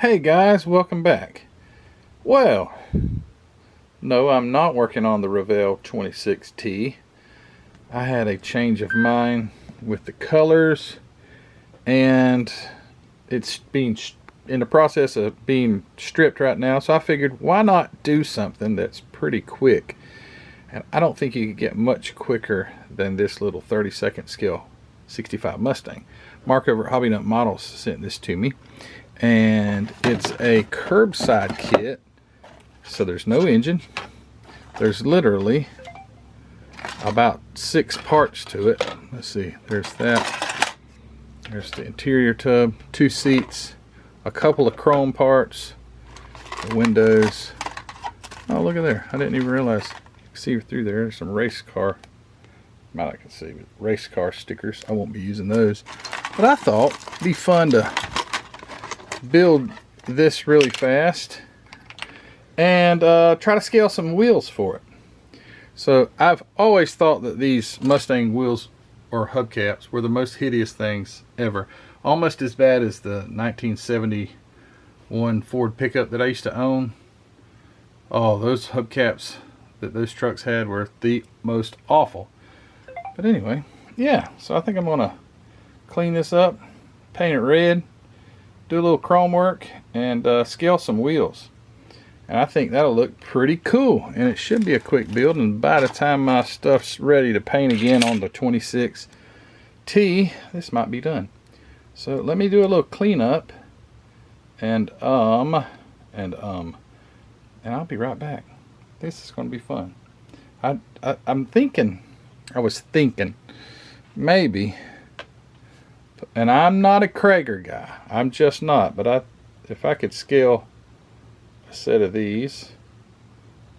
Hey guys, welcome back. Well, no, I'm not working on the Revell 26T. I had a change of mind with the colors, and it's being in the process of being stripped right now, so I figured why not do something that's pretty quick. And I don't think you could get much quicker than this little 30-second scale 65 Mustang. Mark over at Hobby Nut Models sent this to me, and it's a curbside kit, so there's no engine. There's literally about 6 parts to it. Let's see, there's that, there's the interior tub, 2 seats, a couple of chrome parts, the windows. Oh, look at there, I didn't even realize. See through there, there's some race car, might I can see, but race car stickers. I won't be using those, but I thought it'd be fun to build this really fast and try to scale some wheels for it. So I've always thought that these Mustang wheels or hubcaps were the most hideous things ever, almost as bad as the 1971 Ford pickup that I used to own. Oh, those hubcaps that those trucks had were the most awful. But anyway, yeah, so I think I'm gonna clean this up, paint it red, do a little chrome work, and scale some wheels. And I think that'll look pretty cool, and it should be a quick build, and by the time my stuff's ready to paint again on the 26T, this might be done. So let me do a little cleanup, and I'll be right back. This is going to be fun. I was thinking maybe, and I'm not a Krager guy, I'm just not, but if I could scale a set of these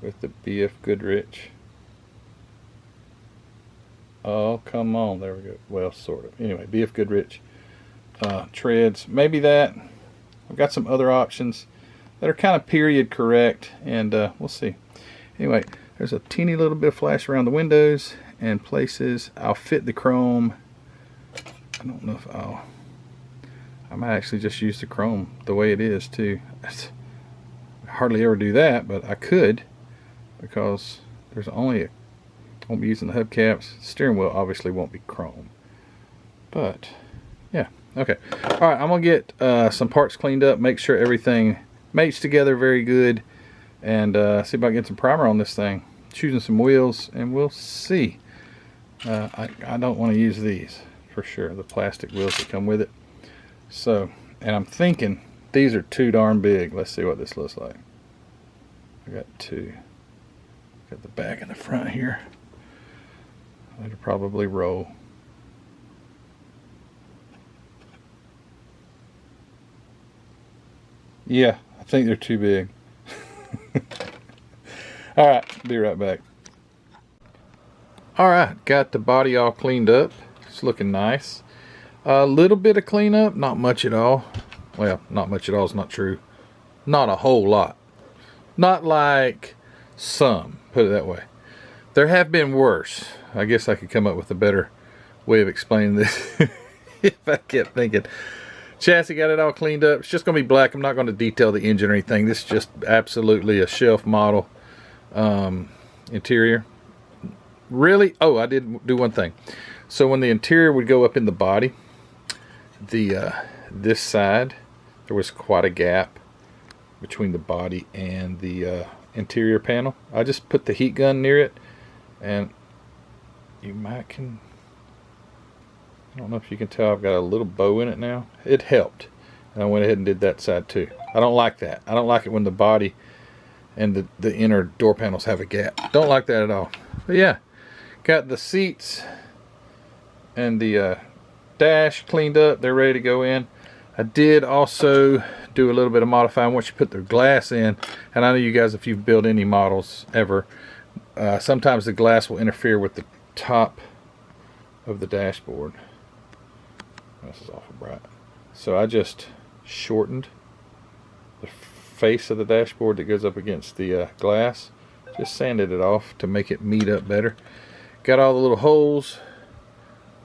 with the BF Goodrich. Oh, come on, there we go. Well, sort of. Anyway, BF Goodrich treads, maybe that. I've got some other options that are kind of period correct, and we'll see. Anyway, there's a teeny little bit of flash around the windows and places. I'll fit the chrome. I don't know if I might actually just use the chrome the way it is too. I hardly ever do that, but I could, because there's only I won't be using the hubcaps. Steering wheel obviously won't be chrome, but yeah, okay. All right, I'm gonna get some parts cleaned up, make sure everything mates together very good, and see if I can get some primer on this thing, choosing some wheels, and we'll see. I don't want to use these for sure, the plastic wheels that come with it. So, and I'm thinking these are too darn big. Let's see what this looks like. I got 2. Got the back and the front here. That'll probably roll. Yeah, I think they're too big. Alright, be right back. Alright, got the body all cleaned up. It's looking nice. A little bit of cleanup, not much at all. Well, not much at all is not true. Not a whole lot. Not like some, put it that way. There have been worse. I guess I could come up with a better way of explaining this if I kept thinking. Chassis, got it all cleaned up. It's just going to be black. I'm not going to detail the engine or anything. This is just absolutely a shelf model interior. Really? Oh, I did do one thing. So when the interior would go up in the body, this side, there was quite a gap between the body and the interior panel. I just put the heat gun near it, and I don't know if you can tell, I've got a little bow in it now. It helped, and I went ahead and did that side too. I don't like that. I don't like it when the body and the inner door panels have a gap. Don't like that at all. But yeah, got the seats and the dash cleaned up. They're ready to go in. I did also do a little bit of modifying once you put the glass in, and I know you guys, if you've built any models ever, sometimes the glass will interfere with the top of the dashboard. This is awful bright. So I just shortened the face of the dashboard that goes up against the glass. Just sanded it off to make it meet up better. Got all the little holes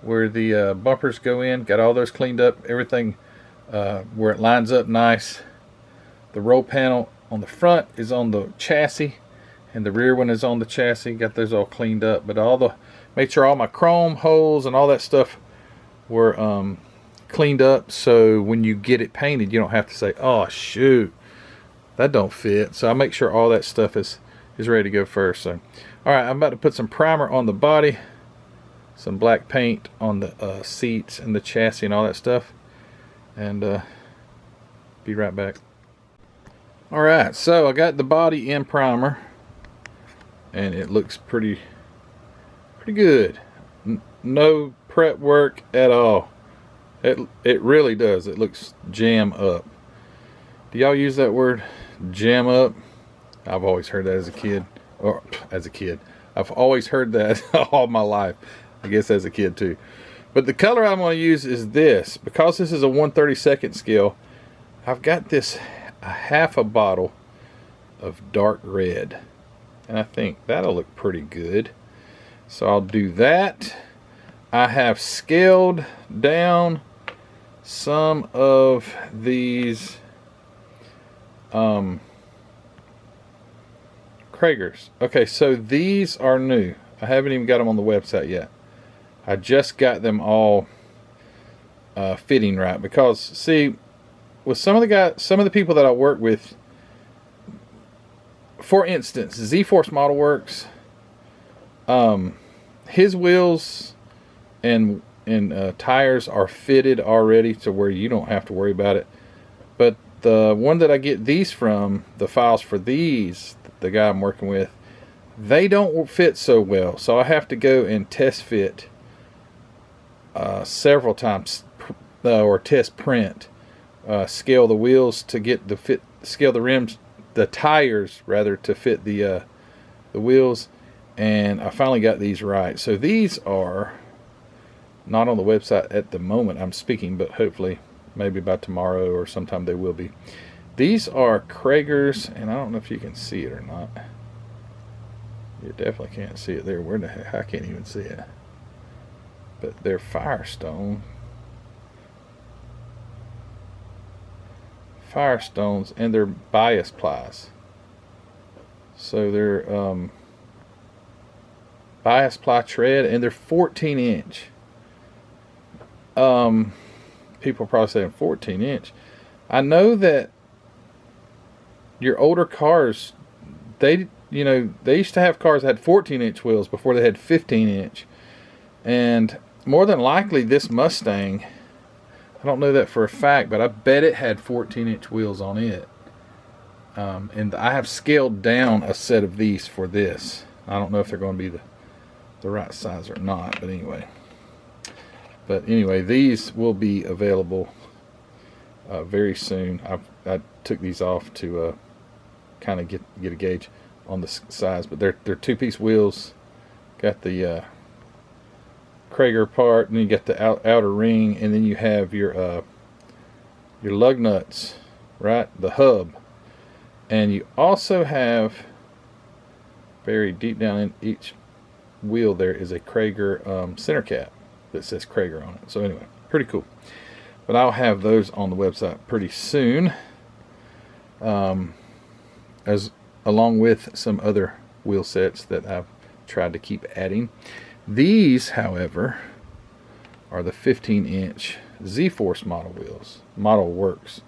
where the bumpers go in. Got all those cleaned up. Everything where it lines up nice. The roll panel on the front is on the chassis, and the rear one is on the chassis. Got those all cleaned up, but made sure all my chrome holes and all that stuff were cleaned up, so when you get it painted, you don't have to say, oh shoot, that don't fit. So I make sure all that stuff is ready to go first. So all right, I'm about to put some primer on the body, some black paint on the seats and the chassis and all that stuff, and be right back. All right, so I got the body in primer, and it looks pretty good. No prep work at all. It really does. It looks jam up. Do y'all use that word, jam up? I've always heard that as a kid. I've always heard that all my life. I guess as a kid too. But the color I'm going to use is this. Because this is a 1/32 scale, I've got this a half a bottle of dark red. And I think that'll look pretty good. So I'll do that. I have scaled down some of these Kragers. Okay, so these are new. I haven't even got them on the website yet. I just got them all fitting right, because see, with some of the people that I work with, for instance, Z-Force Model Works, his wheels and tires are fitted already to where you don't have to worry about it. But the one that I get these from, the files for these, the guy I'm working with, they don't fit so well. So I have to go and test fit several times, or test print, scale the wheels to get the fit, scale the rims, the tires rather, to fit the wheels. And I finally got these right. So these are not on the website at the moment I'm speaking, but hopefully maybe by tomorrow or sometime they will be. These are Kragers, and I don't know if you can see it or not. You definitely can't see it there. Where the heck? I can't even see it. But they're Firestones, and they're bias plies. So they're bias ply tread, and they're 14 inch. People are probably saying 14 inch. I know that your older cars, they used to have cars that had 14 inch wheels before they had 15 inch. And more than likely this Mustang, I don't know that for a fact, but I bet it had 14 inch wheels on it. And I have scaled down a set of these for this. I don't know if they're going to be the right size or not, but anyway. These will be available very soon. I took these off to kind of get a gauge on the size, but they're two-piece wheels. Got the Krager part, and then you got the outer ring, and then you have your lug nuts, right? The hub, and you also have, buried deep down in each wheel there is a Krager center cap that says Krager on it. So anyway, pretty cool. But I'll have those on the website pretty soon, as along with some other wheel sets that I've tried to keep adding. These, however, are the 15-inch Z-Force model wheels, Model Works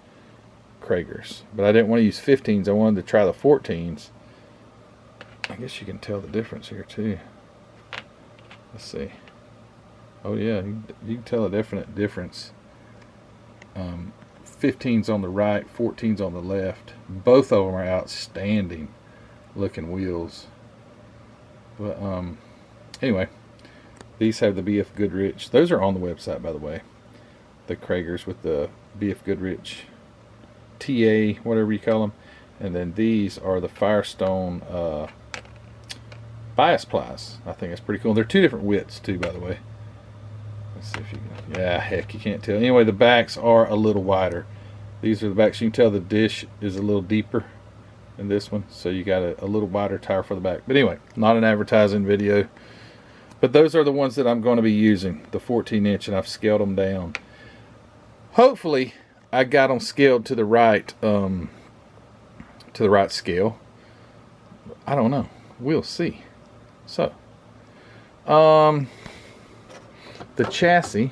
Kragers. But I didn't want to use 15s. I wanted to try the 14s. I guess you can tell the difference here too. Let's see. Oh yeah, you can tell a definite difference. 15's on the right, 14's on the left. Both of them are outstanding looking wheels. But anyway, these have the BF Goodrich. Those are on the website, by the way. The Kragers with the BF Goodrich TA, whatever you call them. And then these are the Firestone bias plies. I think that's pretty cool. They're two different widths too, by the way. Let's see if you can. Yeah, heck, you can't tell. Anyway, the backs are a little wider. These are the backs. You can tell the dish is a little deeper than this one, so you got a little wider tire for the back. But anyway, not an advertising video. But those are the ones that I'm going to be using, the 14-inch, and I've scaled them down. Hopefully, I got them scaled to the right to the right scale. I don't know. We'll see. So, the chassis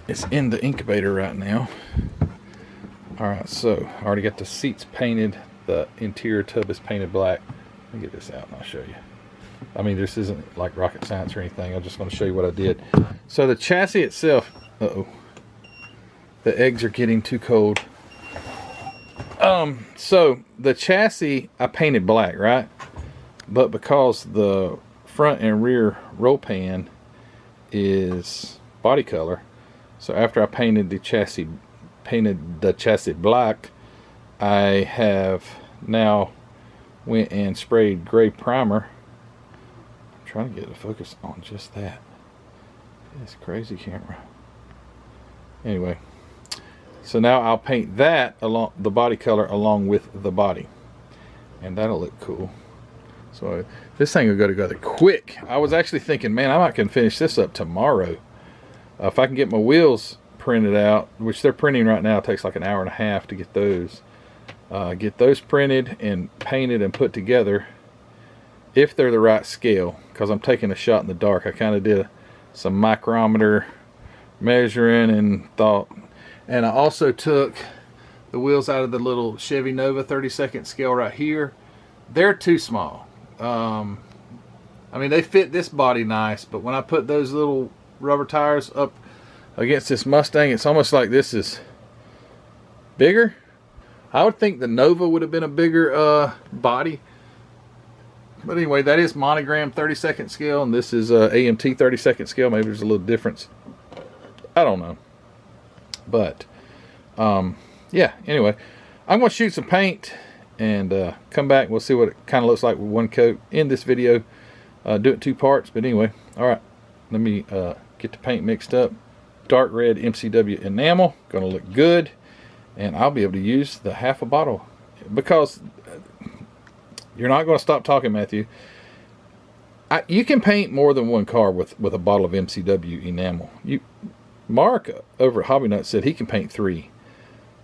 is in the incubator right now. Alright, so I already got the seats painted. The interior tub is painted black. Let me get this out and I'll show you. I mean, this isn't like rocket science or anything. I'm just going to show you what I did. So the chassis itself, the eggs are getting too cold. So the chassis I painted black, right? But because the front and rear roll pan is body color, so after I painted the chassis black, I have now went and sprayed gray primer. I'm trying to get the focus on just that. It's crazy camera. Anyway, so now I'll paint that along the body color along with the body, and that'll look cool. So this thing will go together quick. I was actually thinking, man, I might can finish this up tomorrow. If I can get my wheels printed out, which they're printing right now, it takes like an hour and a half to get those. Get those printed and painted and put together, if they're the right scale, because I'm taking a shot in the dark. I kind of did some micrometer measuring and thought, and I also took the wheels out of the little Chevy Nova 32nd scale right here. They're too small. I mean, they fit this body nice, but when I put those little rubber tires up against this Mustang, it's almost like this is bigger. I would think the Nova would have been a bigger body. But anyway, that is monogram 32nd scale, and this is AMT 32nd scale. Maybe there's a little difference. I don't know. But, yeah, anyway, I'm going to shoot some paint and come back and we'll see what it kind of looks like with one coat in this video. Do it in 2 parts, but anyway, all right, let me get the paint mixed up. Dark red MCW enamel, going to look good, and I'll be able to use the half a bottle, because you're not going to stop talking, Matthew. You can paint more than one car with a bottle of MCW enamel. Mark over at Hobby Nut said he can paint 3.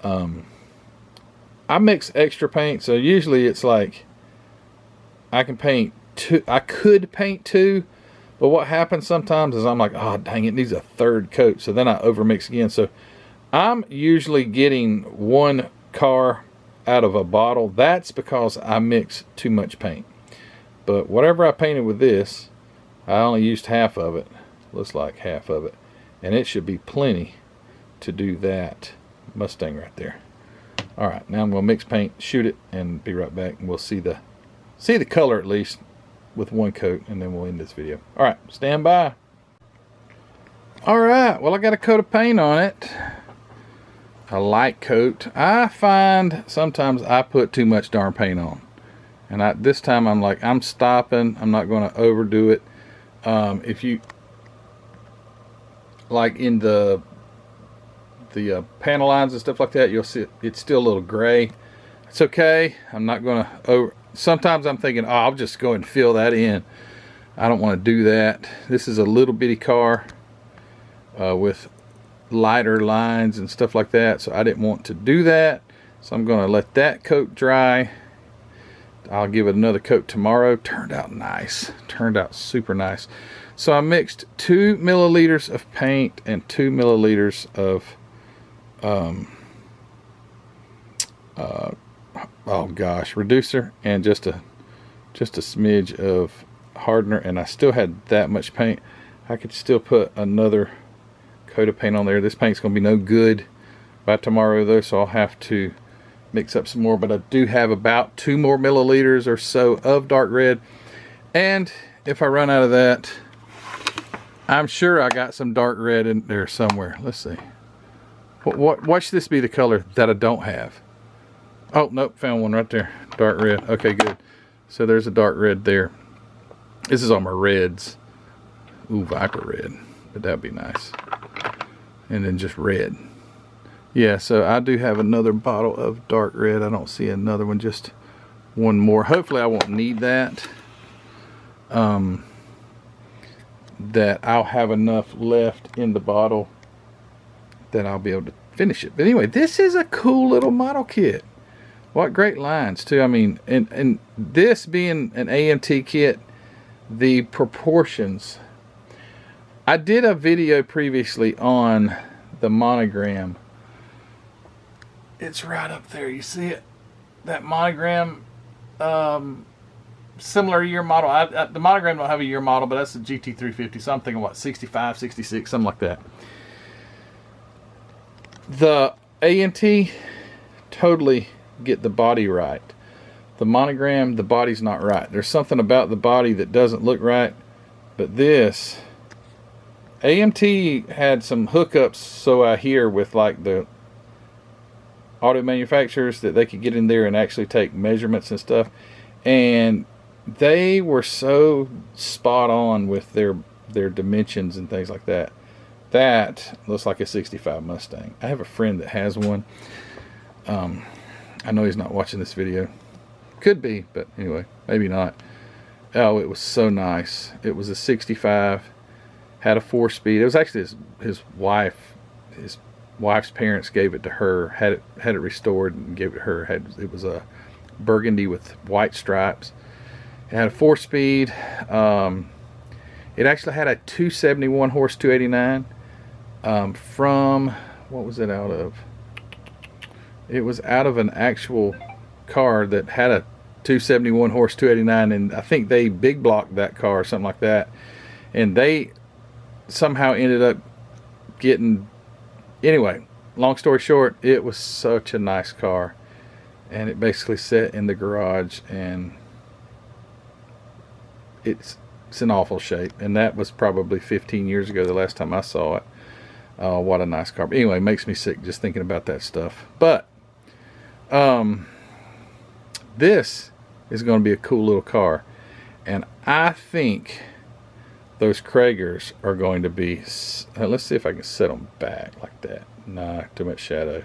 I mix extra paint, so usually it's like I can paint 2. I could paint 2, but what happens sometimes is I'm like, oh dang, it needs a 3rd coat, so then I overmix again. So I'm usually getting 1 car out of a bottle. That's because I mix too much paint. But whatever I painted with this, I only used half of it. Looks like half of it, and it should be plenty to do that Mustang right there. All right, now I'm going to mix paint, shoot it, and be right back, and we'll see the color at least with 1 coat, and then we'll end this video. All right, stand by. All right, well, I got a coat of paint on it, a light coat. I find sometimes I put too much darn paint on, and this time I'm like, I'm stopping. I'm not going to overdo it. If you like in the panel lines and stuff like that, you'll see it's still a little gray. It's okay. I'm not going to sometimes I'm thinking, oh, I'll just go and fill that in. I don't want to do that. This is a little bitty car with lighter lines and stuff like that, so I didn't want to do that. So I'm going to let that coat dry. I'll give it another coat tomorrow. Turned out nice. Turned out super nice. So I mixed 2 milliliters of paint and 2 milliliters of oh gosh, reducer, and just a smidge of hardener, and I still had that much paint. I could still put another coat of paint on there. This paint's gonna be no good by tomorrow though, so I'll have to mix up some more, but I do have about 2 more milliliters or so of dark red, and if I run out of that, I'm sure I got some dark red in there somewhere. Let's see. What should this be the color that I don't have? Oh, nope, found one right there. Dark red. Okay, good. So there's a dark red there. This is on my reds. Ooh, Viper red. But that'd be nice. And then just red. Yeah, so I do have another bottle of dark red. I don't see another one, just one more. Hopefully I won't need that. That I'll have enough left in the bottle that I'll be able to finish it. But anyway, this is a cool little model kit. What great lines too. I mean, and this being an AMT kit, the proportions. I did a video previously on the monogram. It's right up there. You see it? That monogram, similar year model. The monogram don't have a year model, but that's the GT350. So I'm thinking, what, 65, 66, something like that. The AMT, totally get the body right. The monogram, the body's not right. There's something about the body that doesn't look right. But this, AMT had some hookups, so I hear, with like the auto manufacturers, that they could get in there and actually take measurements and stuff. And they were so spot on with their dimensions and things like that. That looks like a 65 Mustang. I have a friend that has one. I know he's not watching this video. Could be, but anyway, maybe not. Oh, it was so nice. It was a 65, had a 4-speed. It was actually his wife's parents gave it to her, had it restored and gave it to her. It was a burgundy with white stripes. It had a 4-speed. It actually had a 271 horse 289 from, what was it out of? It was out of an actual car that had a 271 horse 289, and I think they big blocked that car or something like that, and they somehow ended up getting, anyway, long story short, it was such a nice car, and it basically sat in the garage, and it's in awful shape. And that was probably 15 years ago the last time I saw it. What a nice car. But anyway, it makes me sick just thinking about that stuff. But this is going to be a cool little car, and I think those Kragers are going to be, let's see if I can set them back like that. Nah, too much shadow,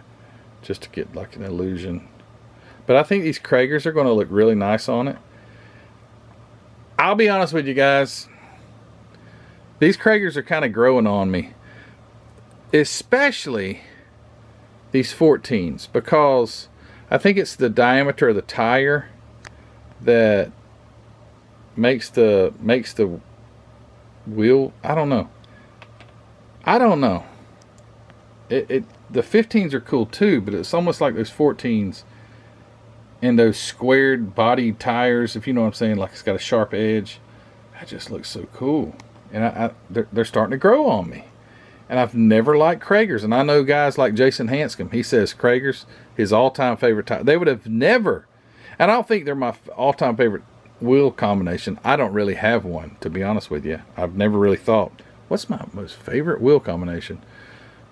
just to get like an illusion. But I think these Kragers are going to look really nice on it. I'll be honest with you guys, these Kragers are kind of growing on me, especially these 14s, because I think it's the diameter of the tire that makes the wheel. I don't know. The 15s are cool too, but it's almost like those 14s and those squared body tires, if you know what I'm saying, like it's got a sharp edge. That just looks so cool, and they're starting to grow on me. And I've never liked Kragers, and I know guys like Jason Hanscom. He says Kragers, his all-time favorite tire. They would have never, and I don't think they're my all-time favorite wheel combination. I don't really have one, to be honest with you. I've never really thought, what's my most favorite wheel combination?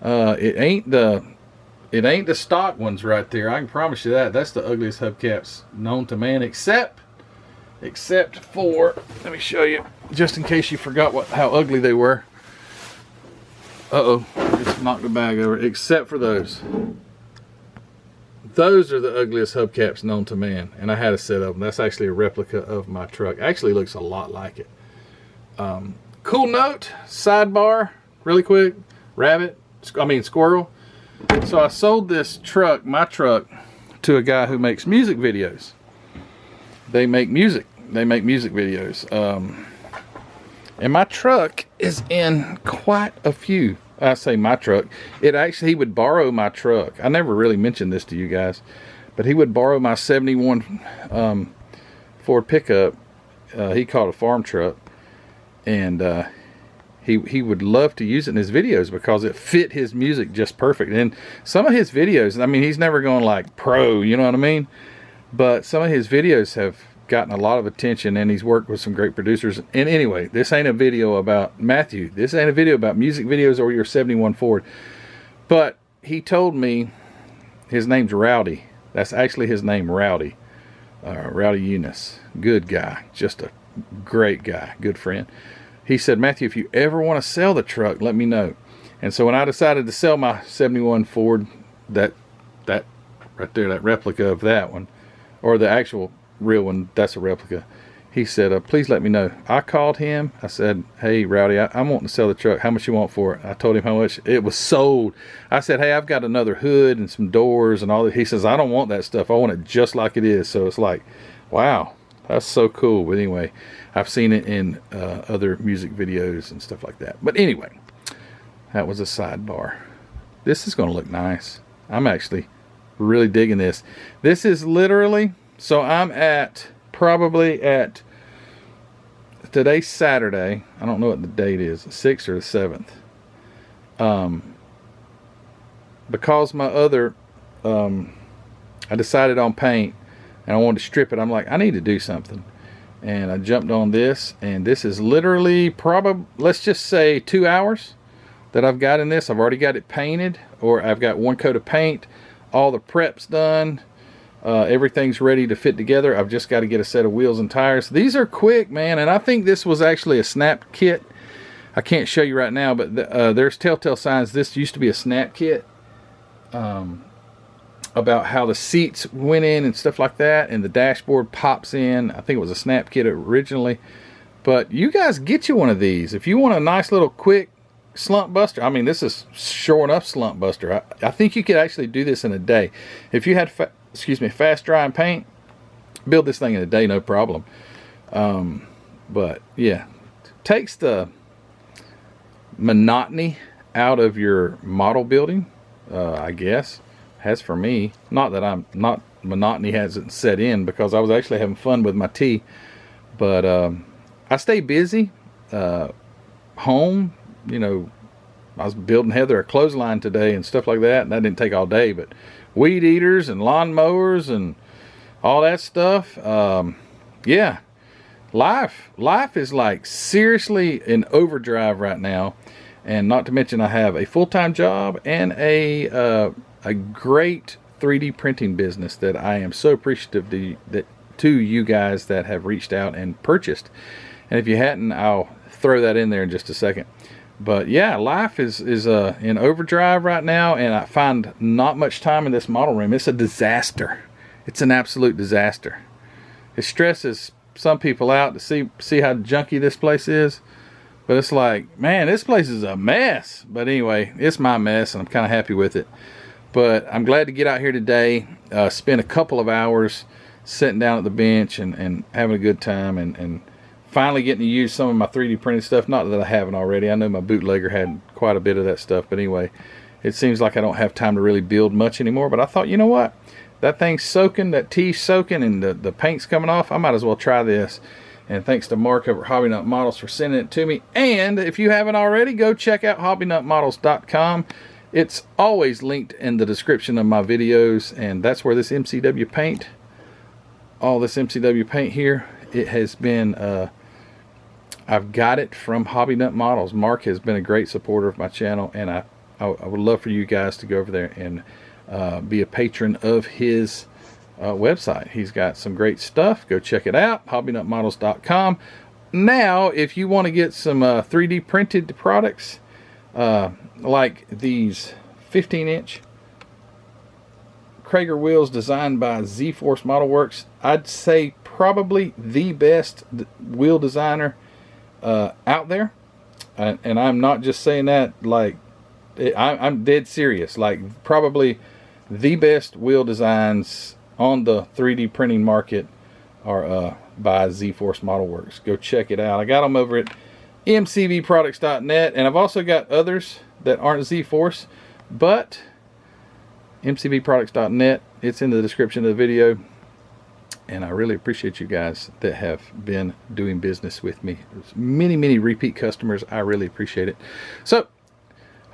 It ain't the stock ones right there. I can promise you that. That's the ugliest hubcaps known to man, except for, let me show you, just in case you forgot how ugly they were. Uh-oh, I just knocked the bag over. Except for those. Those are the ugliest hubcaps known to man. And I had a set of them. That's actually a replica of my truck. Actually looks a lot like it. Cool note, sidebar, really quick. Squirrel. So I sold this truck, my truck, to a guy who makes music videos. They make music. They make music videos. And my truck is in quite a few. I say my truck. He would borrow my truck. I never really mentioned this to you guys, but he would borrow my 71 Ford pickup. He called a farm truck, and he would love to use it in his videos because it fit his music just perfect. And some of his videos, I mean, he's never going like pro, you know what I mean? But some of his videos have gotten a lot of attention, and he's worked with some great producers. And anyway, this ain't a video about Matthew. This ain't a video about music videos or your 71 Ford. But he told me his name's Rowdy. That's actually his name, Rowdy. Rowdy Eunice. Good guy. Just a great guy. Good friend. He said, Matthew, if you ever want to sell the truck, let me know. And so when I decided to sell my 71 Ford, that right there, that replica of that one, or the actual real one, that's a replica, He said, please let me know. I called him. I said, hey, Rowdy, I'm wanting to sell the truck. How much you want for it? I told him how much. It was sold. I said, hey, I've got another hood and some doors and all that. He says, I don't want that stuff. I want it just like it is. So it's like, wow, that's so cool. But anyway, I've seen it in other music videos and stuff like that. But anyway, that was a sidebar. This is going to look nice. I'm actually really digging this. This is literally, so I'm probably at, today's Saturday. I don't know what the date is, the 6th or the 7th. Because my other, I decided on paint and I wanted to strip it. I'm like, I need to do something. And I jumped on this, and this is literally probably, let's just say 2 hours that I've got in this. I've already got it painted, or I've got one coat of paint, all the prep's done. Everything's ready to fit together. I've just got to get a set of wheels and tires. These are quick, man, and I think this was actually a snap kit. I can't show you right now, but there's telltale signs this used to be a snap kit, about how the seats went in and stuff like that, and the dashboard pops in. I think it was a snap kit originally, but you guys get you one of these if you want a nice little quick slump buster. I mean, this is sure enough slump buster. I think you could actually do this in a day. If you had fast drying paint, build this thing in a day, no problem. But yeah, takes the monotony out of your model building, I guess. Has for me. Not that monotony hasn't set in, because I was actually having fun with my tea. But I stay busy. Home, you know, I was building Heather a clothesline today and stuff like that, and that didn't take all day, but weed eaters and lawn mowers and all that stuff. Yeah, life is like seriously in overdrive right now. And not to mention, I have a full-time job and a great 3D printing business that I am so appreciative to you guys that have reached out and purchased. And if you hadn't, I'll throw that in there in just a second. But yeah, life is in overdrive right now, and I find not much time in this model room. It's a disaster. It's an absolute disaster. It stresses some people out to see how junky this place is. But it's like, man, this place is a mess. But anyway, it's my mess, and I'm kind of happy with it. But I'm glad to get out here today, spend a couple of hours sitting down at the bench and having a good time, and finally getting to use some of my 3D printed stuff. Not that I haven't already. I know my bootlegger had quite a bit of that stuff. But anyway, it seems like I don't have time to really build much anymore. But I thought, you know what? That thing's soaking, that tea's soaking, and the paint's coming off. I might as well try this. And thanks to Mark over at Hobby Nut Models for sending it to me. And if you haven't already, go check out hobbynutmodels.com. It's always linked in the description of my videos, and that's where this MCW paint, all this MCW paint here, it has been, I've got it from Hobby Nut Models. Mark has been a great supporter of my channel, and I would love for you guys to go over there and be a patron of his website. He's got some great stuff. Go check it out, hobbynutmodels.com. Now, if you want to get some 3D printed products, like these 15-inch Krager wheels designed by Z-Force Model Works, I'd say probably the best wheel designer out there. And I'm not just saying that like, I'm dead serious. Like, probably the best wheel designs on the 3D printing market are by Z-Force Model Works. Go check it out. I got them over at mcvproducts.net, and I've also got others that aren't Z-Force, but mcvproducts.net, it's in the description of the video. And I really appreciate you guys that have been doing business with me. There's many repeat customers. I really appreciate it. So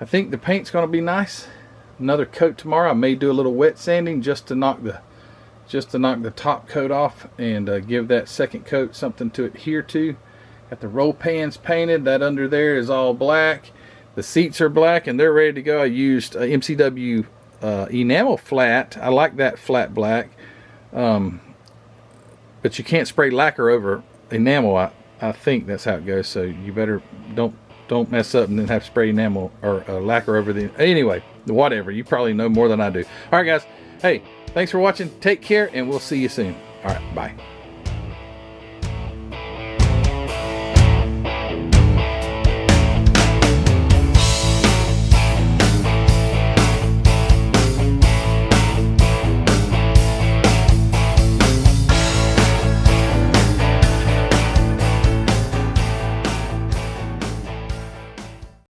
I think the paint's going to be nice. Another coat tomorrow. I may do a little wet sanding just to knock the top coat off and give that second coat something to adhere to. Got the roll pans painted. That under there is all black. The seats are black and they're ready to go. I used MCW enamel flat. I like that flat black. But you can't spray lacquer over enamel. I think that's how it goes. So you better don't mess up and then have to spray enamel or lacquer over the. Anyway, whatever. You probably know more than I do. All right, guys. Hey, thanks for watching. Take care, and we'll see you soon. All right, bye.